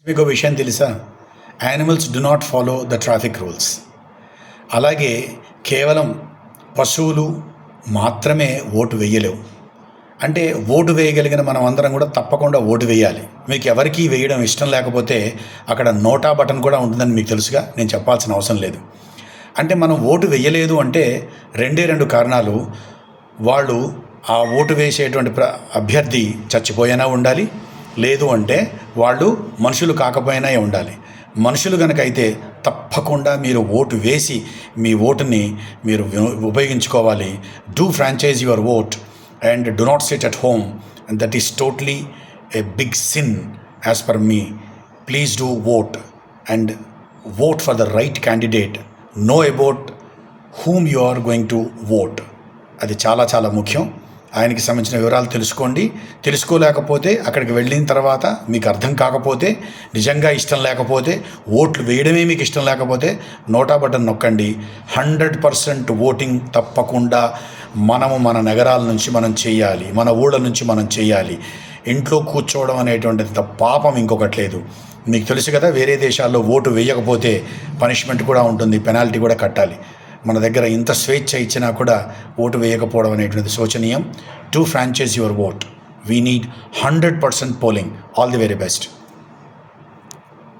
మీకు విషయం తెలుసా? Animals do not follow the traffic rules. అలాగే కేవలం పశువులు మాత్రమే ఓటు వేయలేవు. అంటే ఓటు వేయగలిగిన మనం అందరం కూడా తప్పకుండా ఓటు వేయాలి. మీకు ఎవరికీ వేయడం ఇష్టం లేకపోతే అక్కడ నోటా బటన్ కూడా ఉంటుందని మీకు తెలుసుగా, నేను చెప్పాల్సిన అవసరం లేదు. అంటే మనం ఓటు వేయలేదు అంటే రెండు కారణాలు. వాళ్ళు ఆ ఓటు వేసేటువంటి అభ్యర్థి చచ్చిపోయినా ఉండాలి, లేదు అంటే వాళ్ళు మనుషులు కాకపోయినా ఉండాలి. మనుషులు కనుక అయితే తప్పకుండా మీరు ఓటు వేసి మీ ఓటుని మీరు ఉపయోగించుకోవాలి. Do franchise your vote and do not sit at home, and that is totally a big sin as per me. Please do vote and vote for the right candidate. Know about whom you are going to vote. అది చాలా చాలా ముఖ్యం. ఆయనకి సంబంధించిన వివరాలు తెలుసుకోండి. తెలుసుకోలేకపోతే అక్కడికి వెళ్ళిన తర్వాత మీకు అర్థం కాకపోతే, నిజంగా ఇష్టం లేకపోతే, ఓట్లు వేయడమే మీకు ఇష్టం లేకపోతే నోటా బటన్ నొక్కండి. 100% ఓటింగ్ తప్పకుండా మనము మన నగరాల నుంచి మనం చేయాలి, మన ఊళ్ళ నుంచి మనం చేయాలి. ఇంట్లో కూర్చోవడం అనేటువంటిది పాపం ఇంకొకటి లేదు. మీకు తెలుసు కదా, వేరే దేశాల్లో ఓటు వేయకపోతే పనిష్మెంట్ కూడా ఉంటుంది, పెనాల్టీ కూడా కట్టాలి. మన దగ్గర ఇంత స్వేచ్ఛ ఇచ్చినా కూడా ఓటు వేయకపోవడం అనేటువంటిది శోచనీయం. To franchise your vote. We need 100% polling. All the very best.